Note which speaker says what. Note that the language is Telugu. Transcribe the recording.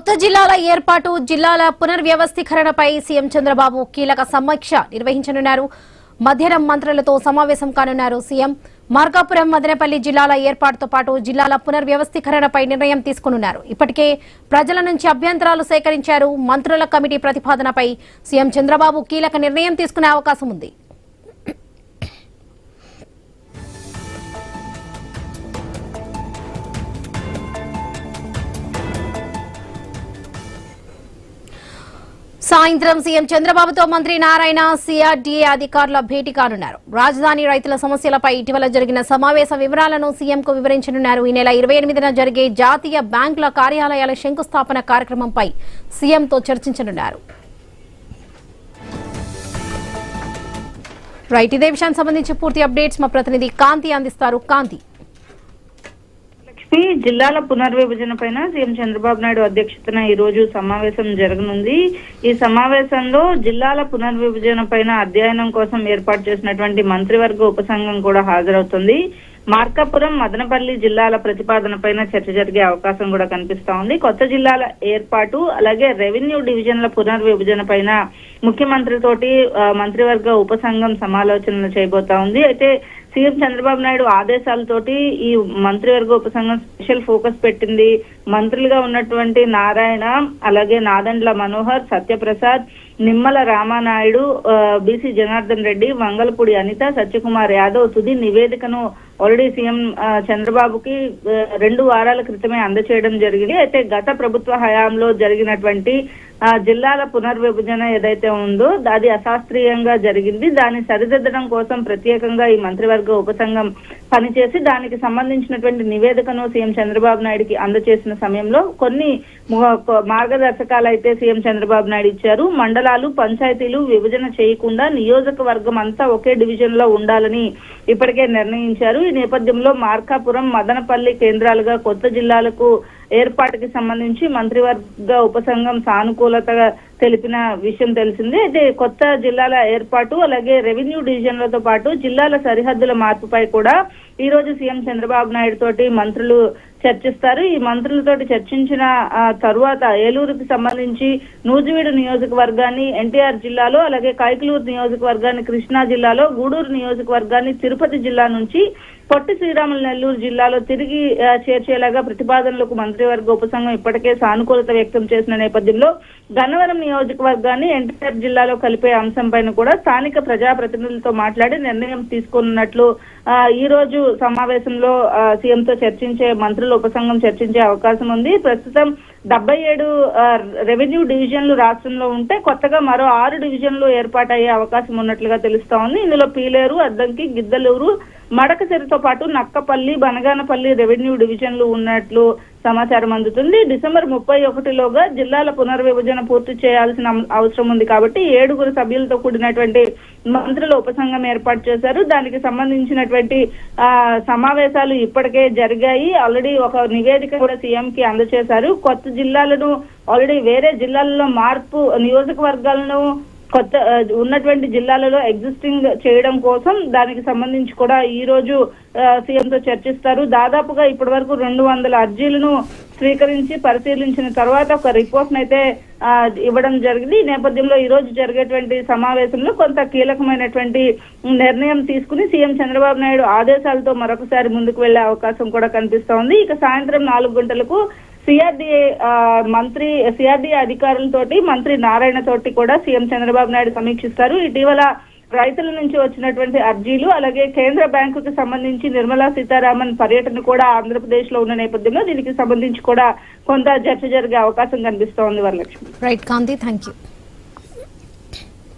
Speaker 1: కొత్త జిల్లాల ఏర్పాటు జిల్లాల పునర్వ్యవస్థీకరణపై సీఎం చంద్రబాబు కీలక సమీక్ష నిర్వహించనున్నారు. మధ్యాహ్నం మంత్రులతో సమావేశం కానున్నారు. సీఎం మార్కాపురం మదనపల్లి జిల్లాల ఏర్పాటుతో పాటు జిల్లాల పునర్వ్యవస్థీకరణపై నిర్ణయం తీసుకున్నారు. ఇప్పటికే ప్రజల నుంచి అభ్యంతరాలు సేకరించారు. మంత్రుల కమిటీ ప్రతిపాదనపై సీఎం చంద్రబాబు కీలక నిర్ణయం తీసుకునే అవకాశం ఉంది. సాయంత్రం సీఎం చంద్రబాబుతో మంత్రి నారాయణ సిఆర్డీఏ అధికారుల భేటీ కానున్నారు. రాజధాని రైతుల సమస్యలపై ఇటీవల జరిగిన సమావేశ వివరాలను సీఎంకు వివరించనున్నారు. ఈ నెల 28న జరిగే జాతీయ బ్యాంకుల కార్యాలయాల శంకుస్థాపన కార్యక్రమంపై సీఎంతో చర్చించనున్నారు. ఇదే విషయానికి సంబంధించి పూర్తి అప్డేట్స్ మా ప్రతినిధి కాంతి అందిస్తారు. కాంతి,
Speaker 2: జిల్లాల పునర్విభజన పైన సీఎం చంద్రబాబు నాయుడు అధ్యక్షతన ఈ రోజు సమావేశం జరగనుంది. ఈ సమావేశంలో జిల్లాల పునర్విభజన పైన అధ్యయనం కోసం ఏర్పాటు చేసినటువంటి మంత్రివర్గ ఉపసంఘం కూడా హాజరవుతుంది. మార్కాపురం మదనపల్లి జిల్లాల ప్రతిపాదన పైన చర్చ జరిగే అవకాశం కూడా కనిపిస్తా ఉంది. కొత్త జిల్లాల ఏర్పాటు అలాగే రెవెన్యూ డివిజన్ల పునర్విభజన పైన ముఖ్యమంత్రితోటి మంత్రివర్గ ఉపసంఘం సమాలోచనలు చేయబోతా ఉంది. అయితే సీఎం చంద్రబాబు నాయుడు ఆదేశాలతోటి ఈ మంత్రివర్గ ఉపసంఘం స్పెషల్ ఫోకస్ పెట్టింది. మంత్రులుగా ఉన్నటువంటి నారాయణ, అలాగే నాదెండ్ల మనోహర్, సత్యప్రసాద్, నిమ్మల రామానాయుడు, బీసీ జనార్దన్ రెడ్డి, మంగళపూడి అనిత, సత్యకుమార్ యాదవ్ తుది నివేదికను ఆల్రెడీ సీఎం చంద్రబాబుకి 2 వారాల క్రితమే అందచేయడం జరిగింది. అయితే గత ప్రభుత్వ హయాంలో జరిగినటువంటి జిల్లాల పునర్విభజన ఏదైతే ఉందో అది అశాస్త్రీయంగా జరిగింది. దాన్ని సరిదిద్దడం కోసం ప్రత్యేకంగా ఈ మంత్రివర్గ ఉపసంఘం పనిచేసి దానికి సంబంధించినటువంటి నివేదికను సీఎం చంద్రబాబు నాయుడుకి అందచేసిన సమయంలో కొన్ని మార్గదర్శకాలు అయితే సీఎం చంద్రబాబు నాయుడు ఇచ్చారు. మండలాలు, పంచాయతీలు విభజన చేయకుండా నియోజకవర్గం అంతా ఒకే డివిజన్ లో ఉండాలని ఇప్పటికే నిర్ణయించారు. ఈ నేపథ్యంలో మార్కాపురం, మదనపల్లి కేంద్రాలుగా కొత్త జిల్లాలకు ఏర్పాటుకి సంబంధించి మంత్రివర్గ ఉపసంఘం సానుకూలతగా తెలిపిన విషయం తెలిసిందే. అయితే కొత్త జిల్లాల ఏర్పాటు అలాగే రెవెన్యూ డివిజన్లతో పాటు జిల్లాల సరిహద్దుల మార్పుపై కూడా ఈ రోజు సీఎం చంద్రబాబు నాయుడు తోటి మంత్రులు చర్చిస్తారు. ఈ మంత్రులతోటి చర్చించిన తరువాత ఏలూరుకి సంబంధించి నూజివీడు నియోజకవర్గాన్ని ఎన్టీఆర్ జిల్లాలో, అలాగే కైకలూరు నియోజకవర్గాన్ని కృష్ణా జిల్లాలో, గూడూరు నియోజకవర్గాన్ని తిరుపతి జిల్లా నుంచి పొట్టి శ్రీరాములు నెల్లూరు జిల్లాలో తిరిగి చేర్చేలాగా ప్రతిపాదనలకు మంత్రివర్గ ఉపసంఘం ఇప్పటికే సానుకూలత వ్యక్తం చేసిన నేపథ్యంలో గన్నవరం నియోజకవర్గాన్ని ఎన్టీఆర్ జిల్లాలో కలిపే అంశం పైన కూడా స్థానిక ప్రజాప్రతినిధులతో మాట్లాడి నిర్ణయం తీసుకున్నట్లు ఈ రోజు సమావేశంలో సీఎంతో చర్చించే మంత్రుల ఉపసంఘం చర్చించే అవకాశం ఉంది. ప్రస్తుతం 77 రెవెన్యూ డివిజన్లు రాష్ట్రంలో ఉంటే కొత్తగా మరో 6 డివిజన్లు ఏర్పాటయ్యే అవకాశం ఉన్నట్లుగా తెలుస్తా ఉంది. ఇందులో పీలేరు, అద్దంకి, గిద్దలూరు, మడకసిరితో పాటు నక్కపల్లి, బనగానపల్లి రెవెన్యూ డివిజన్లు ఉన్నట్లు సమాచారం అందుతుంది. డిసెంబర్ 31లోగా జిల్లాల పునర్విభజన పూర్తి చేయాల్సిన అవసరం ఉంది కాబట్టి 7 సభ్యులతో కూడినటువంటి మంత్రుల ఉపసంఘం ఏర్పాటు చేశారు. దానికి సంబంధించినటువంటి సమావేశాలు ఇప్పటికే జరిగాయి. ఆల్రెడీ ఒక నివేదిక కూడా సీఎం కి అందజేశారు. కొత్త జిల్లాలను ఆల్రెడీ వేరే జిల్లాలలో మార్పు, నియోజకవర్గాలను కొత్త ఉన్నటువంటి జిల్లాలలో ఎగ్జిస్టింగ్ చేయడం కోసం దానికి సంబంధించి కూడా ఈ రోజు సీఎంతో చర్చిస్తారు. దాదాపుగా ఇప్పటి వరకు 200 అర్జీలను స్వీకరించి పరిశీలించిన తర్వాత ఒక రిపోర్ట్ అయితే ఇవ్వడం జరిగింది. ఈ నేపథ్యంలో ఈ రోజు జరిగేటువంటి సమావేశంలో కొంత కీలకమైనటువంటి నిర్ణయం తీసుకుని సీఎం చంద్రబాబు నాయుడు ఆదేశాలతో మరొకసారి ముందుకు వెళ్లే అవకాశం కూడా కనిపిస్తా ఉంది. ఇక సాయంత్రం 4 గంటలకు సిఆర్డీఏ అధికారులతోటి మంత్రి నారాయణ తోటి కూడా సీఎం చంద్రబాబు నాయుడు సమీక్షిస్తారు. ఇటీవల రైతుల నుంచి వచ్చినటువంటి అర్జీలు, అలాగే కేంద్ర బ్యాంకుకు సంబంధించి నిర్మలా సీతారామన్ పర్యటన కూడా ఆంధ్రప్రదేశ్ లో ఉన్న నేపథ్యంలో దీనికి సంబంధించి కూడా కొంత చర్చ జరిగే అవకాశం కనిపిస్తోంది. Varalakshmi.
Speaker 1: Right Kanthi, thank you.